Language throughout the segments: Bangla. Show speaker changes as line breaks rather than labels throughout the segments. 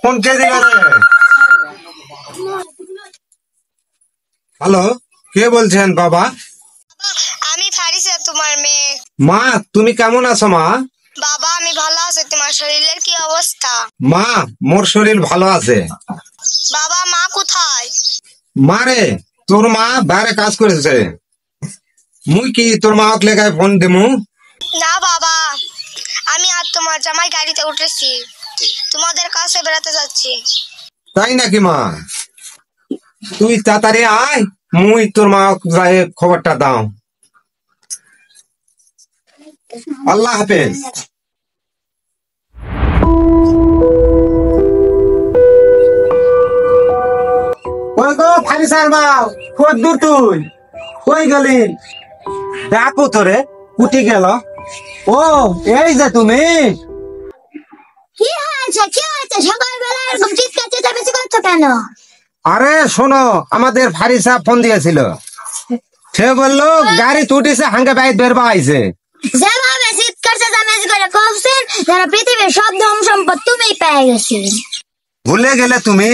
ফোন কে দিল রে? হ্যালো, কে বলছেন বাবা?
আমি ফারিসা, তোমার মেয়ে।
মা, তুমি কেমন আছো মা?
বাবা আমি ভালো আছি, তোমার শরীরের কি অবস্থা?
মা, মোর শরীর ভালো আছে।
বাবা মা কোথায়?
মা রে, তোর মা বাইরে কাজ করেছে। মুই কি তোর মা লেখায় ফোন দেমু?
না বাবা, আমি আর তোমার জামাই গাড়িতে উঠেছি, তোমাদের কাছে বেড়াতে যাচ্ছি।
তাই নাকি মা? তুই তাড়াতাড়ি আয়, মুই তোর মা যাই খবরটা দাও। আল্লাহ হাফেজ। ওই গো ফারিসার মা, কত দূর তুই? কই গেলি? দেখো তোরে উঠে গেল। ও এই যে তুমি।
কি হয়েছে কি হয়েছে, সকালবেলা এরকম চিৎকার চেঁচামেচি করছো কেন?
আরে শোনো, আমাদের ফারিসা ফোন দিয়েছিল। সে বললো গাড়ি তুটিছে, হাঙ্গে বাইর বেরবা আইছে।
যেভাবে চিৎকার চেঁচামেচি করে কইছেন যেন পৃথিবীর সব ধন সম্পদ তুমিই পেয়ে গেছি।
ভুলে গেলে তুমি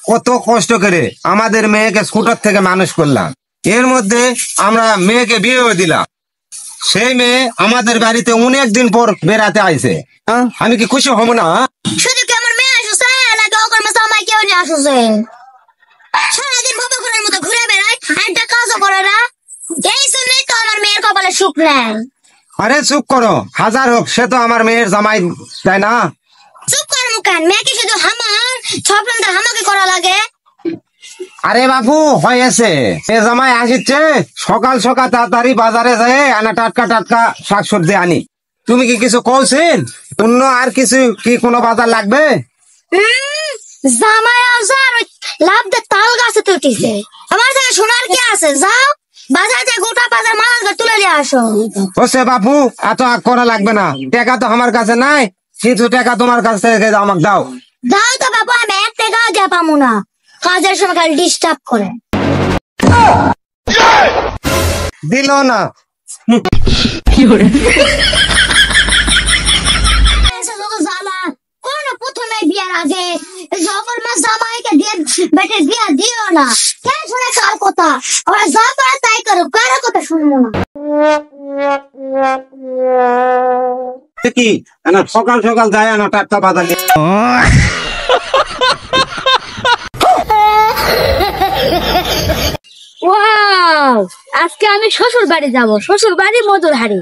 কত কষ্ট করে আমাদের মেয়েকে স্কুটার থেকে মানুষ করলাম। এর মধ্যে আমরা মেয়েকে বিয়েও দিলাম। সেই মেয়ে আমাদের বাড়িতে অনেক দিন পর বেড়াতে আইছে। আমি কি খুশি হব না?
শুধু কি আমার মেয়ে আসছে নাকি ওর মাসে আমার কেউ নিয়ে আসছে? সারাদিন বাবা ঘরের মতো ঘুরে বেড়ায়, একটা কাজও করে না। এই জন্যই তো আমার মেয়ের কপালে সুখ নেই।
আরে চুপ করো, হাজার হোক সে তো আমার মেয়ের জামাই, তাই না?
চুপ কর মুখান, মেয়েকে শুধু হামার সবটা হামাকে করা লাগে।
আরে বাবু হয়েছে, এ জামাই আসিচ্ছে। সকাল সকাল তাড়াতাড়ি বাজারে যায় আনা টাটকা টাটকা শাকসবজি আনি। তুমি কি কিছু কইছেন? অন্য আর কিছু কি কোনো বাজার লাগবে?
জামাই আসার লাভ দে তাল গাছে তুটিছে। আমার থেকে শোনার কি আছে? যাও বাজার থেকে গোটা বাজার মাল তুলে নিয়ে আসো।
ওসে বাবু, এত আগ করা লাগবে না। টাকা তো আমার কাছে নাই, কিছু টাকা তোমার কাছ থেকে আমাকে দাও।
দাও তো বাবু, আমি এক টাকাও দিয়ে পাবো না, কাজের সময় খালি ডিস্টার্ব করে।
দিল না।
প্রথমে বিয়ার আগে যখন মা জামাইকে দিয়ে বেটে বিয়া দিও না, কে শুনে কার কথা? ওরা যা পারে তাই করো, কারো কথা শুনবো না।
কি সকাল সকাল যায় না টাটকা বাজার নিয়ে?
ওয়াও, আজকে আমি শ্বশুর বাড়ি যাবো। শ্বশুর বাড়ি মধুর হাড়ি।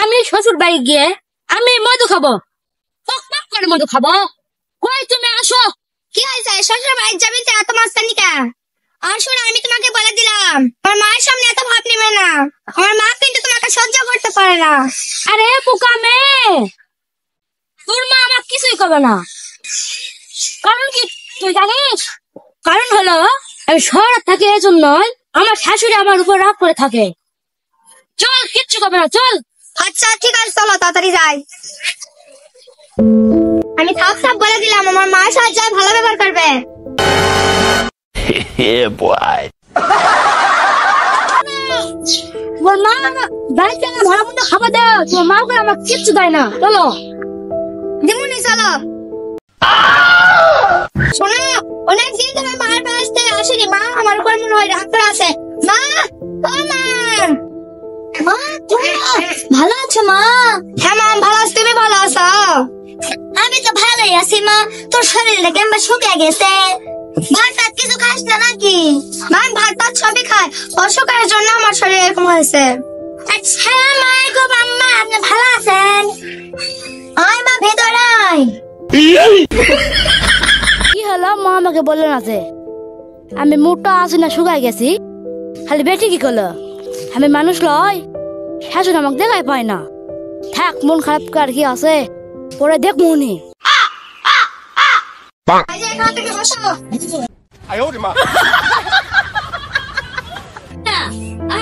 আমি শ্বশুর বাড়ি গিয়ে আমি মধু খাবো, পক পক করে মধু খাবো। কই তুমি আসো।
কি হয়েছে? শ্বশুর বাড়ি যাবি তো এত মাস্তানি কা? আর শোনো, আমি তোমাকে বলে দিলাম আমার মায়ের সামনে এত ভাব নিবে না। আমার মা কিন্তু তোমাকে সহ্য করতে পারে না।
আরে পোকা মেয়ে, তোর মা আমার কিছুই করবে না। কারণ কি তুই জানিস? কারণ হলো আমি শহরে থাকি, এই জন্যই আমার শাশুড়ি আমার উপর রাগ করে থাকে। চল, কিচ্ছু করবে না, চল।
আচ্ছা ঠিক আছে, চলো তাড়াতাড়ি যাই। আমি থাক থাক বলে দিলাম আমার মায়ের সাথে যাই ভালো ব্যবহার করবে।
তোর মা বাড়িতে ভালো মন্দ খাবার দেয়, তোর মা করে আমার কিচ্ছু দেয় না। চলো
দিমুনি, চলো। শোনো, অনেকদিন তোমার মায়ের বাড়ি থেকে আসেনি। মা আমার উপর মনে হয় রাগ করে আছে। মা, ও মা, মা তুমি ভালো আছো? মা হ্যাঁ মা ভালো আছি, তুমি ভালো আছো? আমি তো ভালোই আছি মা। তোর শরীরটা কেমন শুকিয়ে গেছে? ভাত টাত কিছু খাস না নাকি? মা ভাত টাত সবই খাই, অসুখের জন্য আমার শরীর এরকম হয়েছে। আচ্ছা মা গো, আম্মা আপনি ভালো আছেন? আয় মা ভেতরে আয়।
কি হলো? মা আমাকে বললো না যে আমি মোটা আছি না শুকাই গেছি। খালি বেটি কি করলো? আমি মানুষ লয়, শাশুড়ি আমাকে দেখাই পায় না। থাক, মন খারাপ কর কি আছে, পরে দেখ মনি।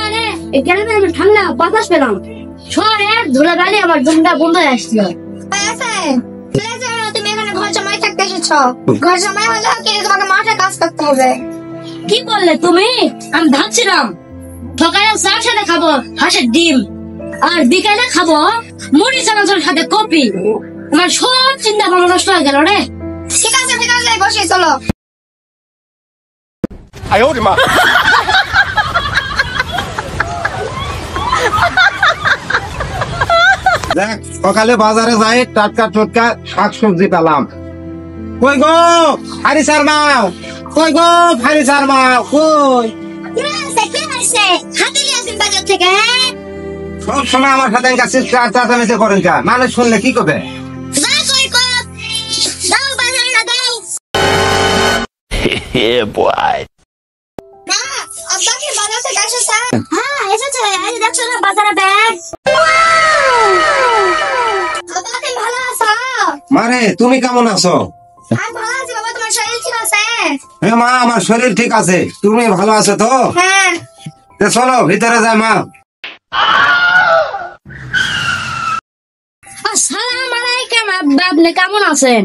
আরে এখানে আমি ঠান্ডা বাতাস পেলাম। শহরের ধুলা গাড়ি আমার জমটা বন্ধ হয়ে আসছিল।
তুমি এখানে ঘর জমাই থাকতে এসেছো। ঘর জমাই হলে কিন্তু তোমাকে মাঠে কাজ করতে হবে।
কি বললে তুমি? আমি ভাবছিলাম সকালে চার সাথে খাবো হাঁসের ডিম, আর বিকালে খাবো মুড়ি চানাচুর সাথে কপি। আমার সব চিন্তা ভাবনা নষ্ট হয়ে গেল রে।
ঠিক আছে ঠিক আছে, বসে চলো।
দেখ সকালে বাজারে যাই টাটকা টটকা শাকসবজি পেলাম। কই গো ফারিসার মাও, কই গো ফারিসার মাও, কই?
কে আসছে? হাতে নিয়ে আসেন বাজার থেকে। হ্যাঁ
সব সময় আমার সাথে কাছে চাচামেচি করেন কা? মানুষ শুনলে কি করবে?
যাই কই কো দাও বাজারে না দাও।
Yeah, boy.
মা আব্বা কি বাজার থেকে আসছে? হ্যাঁ এসেছে। এই দেখছো না বাজারে ব্যাগ। আব্বা তুমি ভালো আছো?
মারে তুমি কেমন আছো?
আমি ভালো আছি বাবা, তোমার শরীর ঠিক আছে?
হ্যাঁ মা, আমার শরীর ঠিক আছে। তুমি ভালো আছো তো?
হ্যাঁ।
তে চলো ভিতরে যাই মা।
আসসালামু আলাইকুম আব্বা, আপনি কেমন আছেন?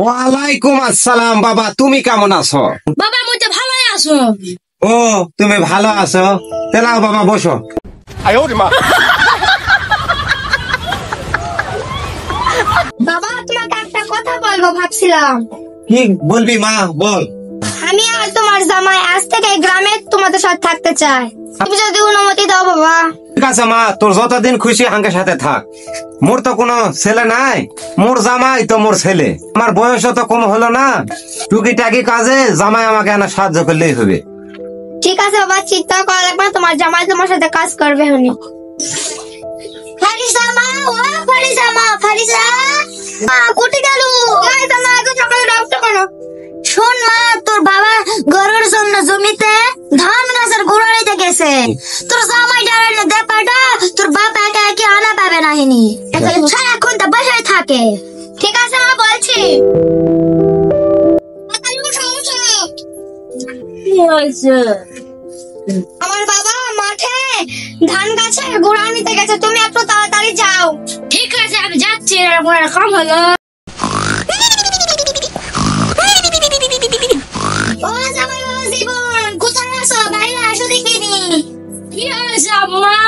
ওয়ালাইকুম আসসালাম বাবা, তুমি কেমন আছো?
বাবা আমি তো ভালোই আছো।
ও তুমি ভালো আছো? তাহলে বাবা বসো।
বাবা তোমাকে একটা কথা বলবো ভাবছিলাম।
কি বলবি মা, বল।
আমি আর তোমার জামাই আজ থেকে গ্রামে তোমাদের সাথে থাকতে চাই, তুমি যদি অনুমতি দাও বাবা।
ঠিক আছে মা, তোর যতদিন খুশি হাঙ্কের সাথে থাক। মোর তো কোনো ছেলে নাই, মোর জামাই তো মোর ছেলে। আমার বয়সও তো কম হলো না, টুকিটাকি কাজে জামাই আমাকে এনে সাহায্য করলেই হবে।
ঠিক আছে বাবা, চিন্তা করা লাগবে না, তোমার জামাই তোমার সাথে কাজ করবে। হনি ফারিসা মা, ও ফারিসা মা, ফারিসা মা কোটি গেল? ওই তো মা এখন সকালে ডাকতে কেন? শোন মা, তোর বাবা গরুর জন্য জমিতে ধান গাছের গোড়া নিতে গেছে। তোর জামাই ডালে দেপাটা তোর বাপ একা একা আনা পাবে না হিনি, সারাক্ষণ তো বাসায় থাকে। ঠিক আছে মা, বলছি।
কি হয়েছে?
আমার বাবা মাঠে ধান গাছের গোড়া নিতে গেছে, তুমি একটু তাড়াতাড়ি যাও।
ঠিক আছে আমি যাচ্ছি, এরকম একটা কাম হলো।
ও জামাই বাবা জীবন, কোথায় আছো? বাইরে আসো দেখিনি।
কি হয়েছে আম্মা?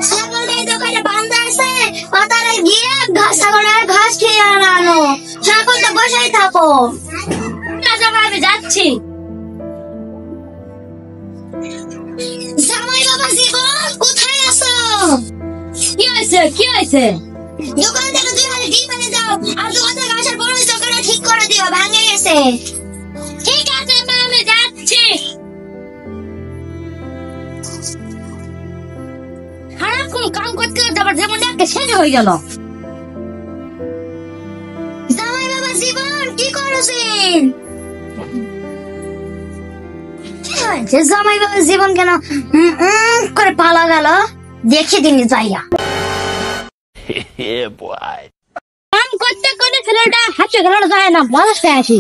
ছাগলের দোকানে বান্ধা আছে, পাতারে গিয়ে ছাগলের ঘাস খেয়ে আনো। ছাগলটা বসাই থাকো।
ঠিক আছে আম্মা, আমি যাচ্ছি।
জামাই বাবা জীবন, কোথায় আছো?
কি হয়েছে? কি হয়েছে?
দোকান থেকে 2 হাজার ডিম এনে দাও, আর দোকানের ঘাসের বড় দোকানে ঠিক করে দিও, ভাঙে গেছে।
ঠিক আছে মা, আমি যাচ্ছি। সারাক্ষণ কাম করতে করতে আবার যেমন একটা শেষ হয়ে গেল।
জামাই বাবা জীবন, কি করছেন? কি হয়েছে জামাই বাবা জীবন, কেন করে পালা গেল? দেখে দিন যাইয়া।
Yeah, boy.
কাম করতে করতে ছেলেটা হাঁটে গেল যায় না, বয়সটা আসি।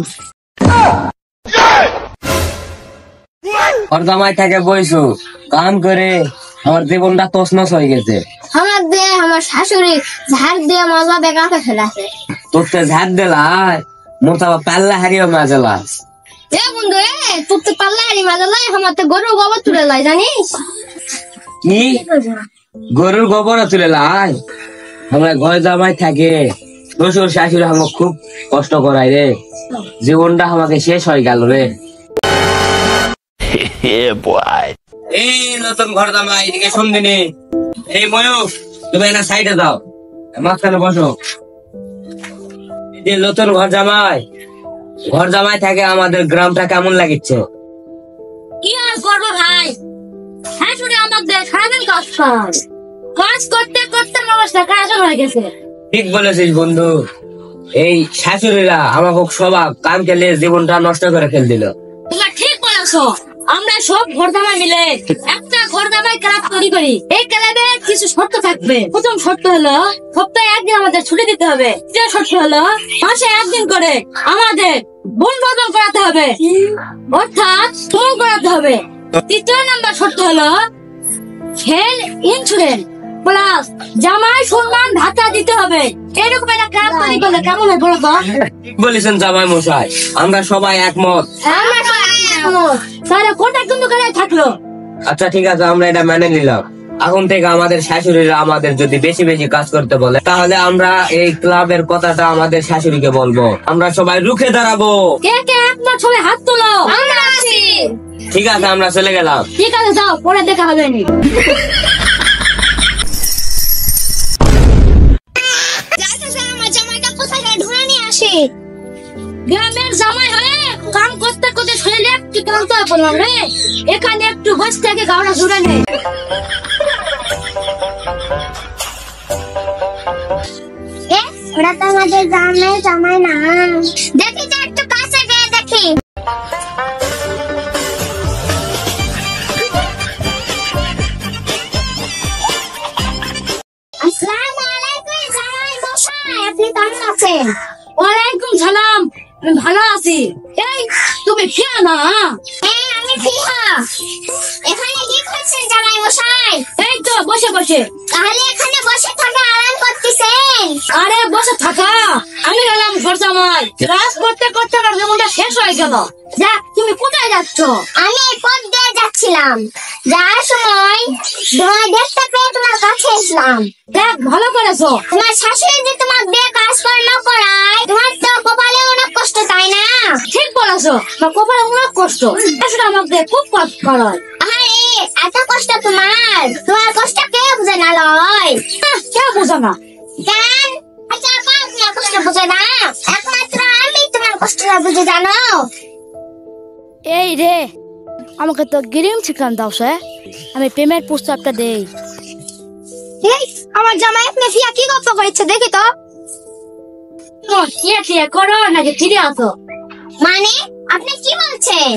ওর জামাই থেকে বইছো কাম করে আমার জীবনটা তছনছ হয়ে গেছে।
আমার দিয়ে আমার শাশুড়ি ঝাড় দিয়ে মজা বেগাতে ফেলাছে।
তোর তো ঝাড় দিলাই, মোর তো পাল্লা হারিয়ে মাজলা।
এ বন্ধু, তোর তো পাল্লা হারি মাজালাই, আমার তো গরু গোবর তুলে লাই, জানিস?
কি গরুর গোবর তুলে লাই? আমরা ঘর জামাই থাকে, শ্বশুর শাশুড়ি আমাকে খুব কষ্ট করাই রে, জীবনটা আমাকে শেষ হয়ে গেল রে।
Yeah, boy.
এই নতুন ঘর জামাই, এদিকে শুনদিনি। এই ময়ূর, তুমি না সাইডে দাও, মাঝখানে বসো। এই যে নতুন ঘর জামাই থাকে, আমাদের গ্রামটা কেমন লাগিচ্ছে?
কি আর করবো ভাই, শাশুড়ি আমাদের সারাদিন কাজ করে, কাজ করতে করতে অবস্থা কাজ হয়ে গেছে।
ঠিক বলেছিস বন্ধু, এই শাশুড়িরা আমাকে সবাই কাম খেলে জীবনটা নষ্ট করে ফেল দিল।
তোমরা ঠিক বলেছো, আমরা সব ঘর জামাই মিলে একটা ঘর জামাই ক্লাব তৈরি করি। এই ক্লাবে কিছু শর্ত থাকবে। প্রথম শর্ত হলো সপ্তাহে একদিন আমাদের ছুটি দিতে হবে। দ্বিতীয় শর্ত হলো মাসে একদিন করে আমাদের বনভোজন করাতে হবে, অর্থাৎ তোল করাতে হবে। তৃতীয় নাম্বার শর্ত হলো হেলথ ইন্স্যুরেন্স প্লাস জামাই সম্মান ভাতা দিতে হবে। এরকম একটা ক্লাব তৈরি করলে কেমন হয় বলো তো?
ঠিক বলেছেন জামাই মশাই, আমরা সবাই একমত।
আমরা সবাই একমত। তাহলে কোনটা কিন্তু করে থাকলো।
আচ্ছা ঠিক আছে, আমরা এটা মেনে নিলাম। এখন থেকে আমাদের শাশুড়িরা আমাদের যদি বেশি বেশি কাজ করতে বলে, তাহলে আমরা এই ক্লাবের কথাটা আমাদের শাশুড়িকে বলবো। আমরা সবাই রুখে দাঁড়াবো।
কে কে একবার সবাই হাত তোলো।
আমরা আছি।
ঠিক আছে, আমরা চলে গেলাম।
ঠিক আছে, যাও, পরে দেখা হবে নি।
যাইতেছে, আমার জামাইটা কোথায় গেল, ধরে নিয়ে আসি।
গ্রামের জামাই হয়ে কাম করতে করতে শরীরে একটু ক্লান্ত হয়ে পড়লাম রে। এখানে একটু বসে থেকে গাওয়া জুড়ে নে।
ওরা তো আমাদের গ্রামের জামাই না। দেখি তো, একটু কাছে গিয়ে দেখি। আসসালামু আলাইকুম জামাই মশাই, আপনি কেমন আছেন?
ওয়ালাইকুম সালাম, আমি ভালো আছি। এই তুমি ফিয়া না?
হ্যাঁ, আমি ফিহা। এখানে কি করছেন জামাই মশাই?
এই তো বসে বসে।
তাহলে এখানে বসে থাকা আরাম করতেছেন?
আরে বসে থাকা, আমি গেলাম ঘর জামাই। কাজ করতে করতে আমার জীবনটা শেষ হয়ে গেল। যা, তুমি কোথায় যাচ্ছ?
আমি এই পথ দিয়ে যাচ্ছিলাম, যাওয়ার সময় তোমার দেখতে পেয়ে তোমার কাছে এসলাম।
দেখ, ভালো করেছো।
তোমার শাশুড়ি যে তোমার দিয়ে কাজকর্ম করায়, তোমার তো কপালে অনেক কষ্ট, তাই না?
ঠিক বলেছো, আমার কপালে অনেক কষ্ট। আসলে আমাকে খুব কষ্ট করায়।
আরে এত কষ্ট তোমার, তোমার কষ্ট কে বুঝে না লয়?
কেউ বোঝে না।
কেন? আচ্ছা, আপা তোমার কষ্ট বুঝে না, একমাত্র আমি তোমার কষ্টটা বুঝে, জানো?
এই রে, আমাকে তো গ্রিম চিকেন দাও সে, আমি প্রেমের প্রস্তাবটা দেই।
এই আমার জামাই আপনি ফিয়া কি গল্প করেছে, দেখি তো।
করো নাকি ফিরে আসো?
মানে আপনি কি বলছেন?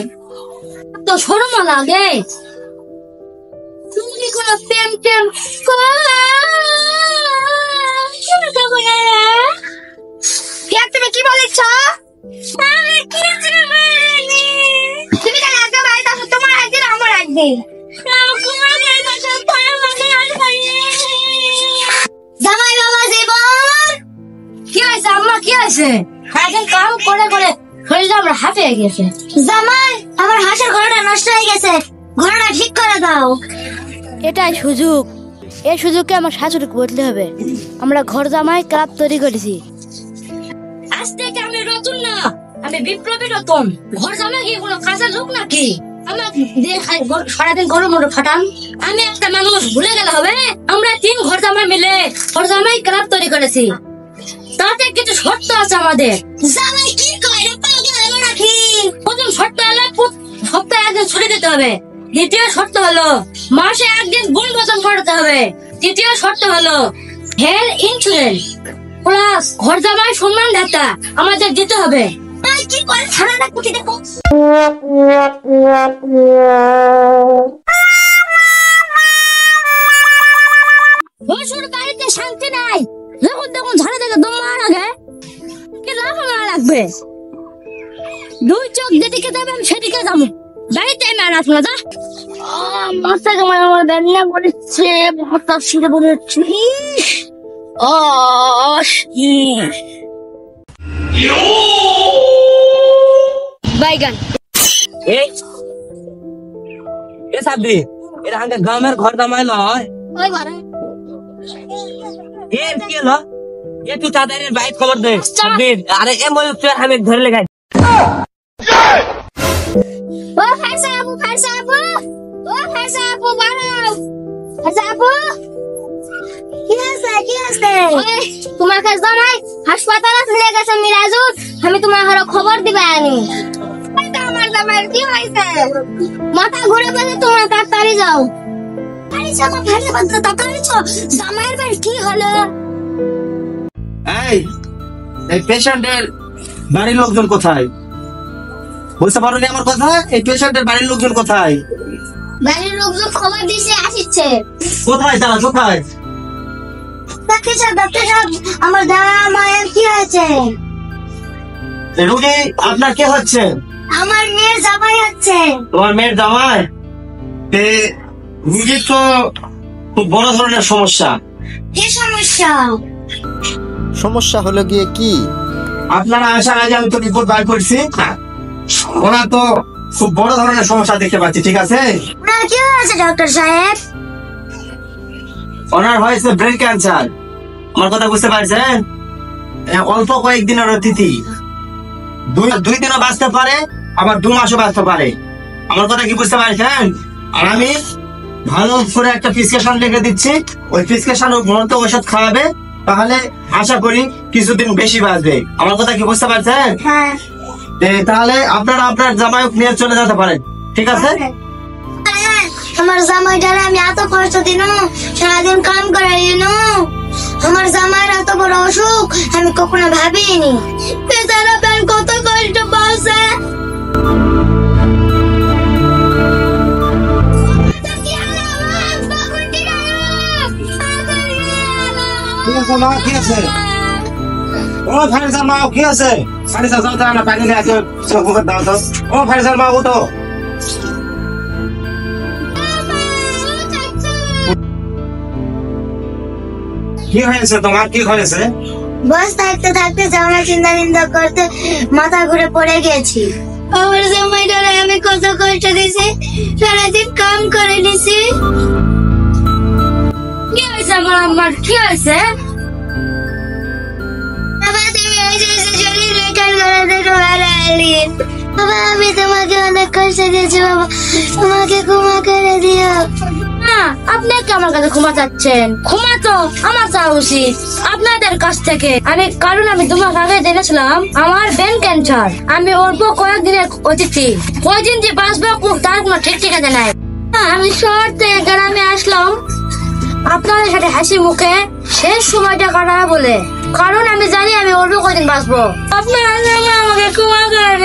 তো শরম লাগে। তুমি কি কোনো প্রেম টেম করো?
তুমি কি বলেছ? আমি কিছু বলিনি। তুমি কাল আগে বাড়িতে আসো, তোমার একদিন আমার একদিন। জামাই বাবা জীবন,
কি হয়েছে আম্মা, কি হয়েছে? সারাদিন কাম করে করে শরীরটা আমরা হাঁপিয়ে গেছে।
জামাই আমার হাঁসের ঘরটা নষ্ট হয়ে গেছে, ঘরটা ঠিক করে দাও।
এটাই সুযোগ, এই সুযোগকে আমার শাশুড়িকে বদলে হবে। আমরা ঘর জামাই ক্লাব তৈরি করেছি। আজ থেকে আমি রতন না, আমি বিপ্লবী রতন। ঘর জামাই কি কোনো কাজের লোক নাকি? আমার সারাদিন গরম মতো খাটান। আমি একটা মানুষ, ভুলে গেলে হবে? আমরা 3 ঘর জামাই মিলে ঘর জামাই ক্লাব তৈরি করেছি। তাতে কিছু শর্ত আছে আমাদের।
জামাই কি করে, পাগল হলো নাকি?
প্রথম শর্ত হলো সপ্তাহে একদিন ছুটি দিতে হবে। দ্বিতীয় শর্ত হলো মাসে একদিন গুণ বচন করতে হবে। তৃতীয় শর্ত হলো হেলথ ইন্স্যুরেন্স প্লাস ঘর জামাই সম্মান ভাতা আমাদের দিতে হবে।
তাই কি করে সারাটা কুটি দেখো।
বসুর বাড়িতে শান্তি নাই, যখন তখন ঝাড়ে দেখে দম মারা লাগে। কি লাভ মারা লাগবে? 2 চোখ যেদিকে যাবে আমি সেদিকে যাবো, বাড়িতে আমি আর আসবো না। যা, মাথা কেমন আমার বেদনা করেছে, মাথা শিরে বলেছি। বাইগান
এই এ সাবদি, এটা আমাদের গ্রামের ঘর জামাই লয়।
ওই ঘরে
এর কি হলো? এ তুই তাদের বাইক খবর দে। সাবদি, আরে এ ময়ূর তুই আমি ধরে লেগাই।
ও ফারসা আপু, ফারসা আপু, ও ফারসা আপু, বাড়াও। ফারসা আপু, কি হয়েছে, কি হয়েছে? তোমার কাছে জামাই হাসপাতালে চলে গেছে মিরাজুর, আমি তোমার ঘরে খবর দিবে আনি। আমার জামাইয়ের কি হয়েছে? মাথা ঘুরে গেছে, তোমার তাড়াতাড়ি যাও। জামাইয়ের বাড়ি কি হলো?
এই পেশেন্টের বাড়ির লোকজন কোথায়? বুঝতে পারোনি আমার কথা? এই পেশেন্টের বাড়ির লোকজন কোথায়?
বাড়ির লোকজন খবর দিয়েছে, আসছে।
কোথায় তারা, কোথায়?
ডাক্তার সাহেব, আমার জামাইয়ের কি হয়েছে?
রুগী আপনার কে হচ্ছে?
আমার মেয়ের জামাই হচ্ছে।
তোমার মেয়ের জামাই? রুগীর তো খুব বড় ধরনের সমস্যা।
কি সমস্যা?
সমস্যা হলো গিয়ে কি?
আপনারা আসার আগে আমি তো রিপোর্ট বার করছি, ওরা তো খুব বড় ধরনের সমস্যা দেখতে পাচ্ছি। ঠিক আছে,
ওনার কি হয়েছে ডাক্তার সাহেব?
ওনার হয়েছে ব্রেন ক্যান্সার। আমার কথা বুঝতে পারছেন? অল্প কয়েকদিনের অতিথি, দুই দিনও বাঁচতে পারে, আবার 2 মাসও বাঁচতে পারে। আমার কথা কি বুঝতে পারছেন? আর আমি ভালো করে একটা প্রেসক্রিপশন লিখে দিচ্ছি, ওই প্রেসক্রিপশন মতো ওষুধ খাওয়াবে, তাহলে আশা করি কিছুদিন বেশি বাঁচবে। আমার কথা কি বুঝতে পারছেন?
হ্যাঁ।
তাহলে আপনারা আপনার জামাইক নিয়ে চলে যেতে পারেন, ঠিক আছে?
আমার জামাইটারে আমি এত কষ্ট দিন, সারাদিন কাম করে দিন, আমার জামাইয়ের এত বড় অসুখ আমি কখনো ভাবিনি। বেচারা বেন কত কষ্ট পাচ্ছে।
মা কি আছে? ও ফারিজার মা কি আছে? ফারিজা যাও তো, না পানি নিয়ে আসো, চোখে দাও তো। ও ফারিজার মা উঠো। কি হয়েছে তোমার, কি হয়েছে?
বস থাকতে থাকতে জামাই চিন্তা করতে মাথা ঘুরে পড়ে গেছি। আমার জামাইটারে আমি কত কষ্ট দিছি, সারাদিন কাম করে নিছি।
কি হয়েছে আমার আম্মার, কি হয়েছে?
বাবা তুমি এই যে শরীর বেকার করে দেখো হারাইলেন। বাবা আমি তোমাকে অনেক কষ্ট দিয়েছি, বাবা তোমাকে ক্ষমা করে দিও।
না, আপনি কি আমার কাছে ক্ষমা চাচ্ছেন? ক্ষমা তো আমার চাওয়া উচিত আপনাদের কাছ থেকে। কারণ আমি তোমাকে আগে জেনেছিলাম আমার ব্রেন ক্যান্সার। আমি অল্প কয়েকদিনের অতিথি, কয়দিন যে বাঁচবো তার কোনো ঠিক ঠিকানা নাই। আমি শহর থেকে গ্রামে আসলাম আপনাদের সাথে হাসি মুখে শেষ সময়টা কাটাবো বলে, কারণ আমি জানি আমি অল্প কয়দিন বাঁচবো। আপনারা আমাকে ক্ষমা করে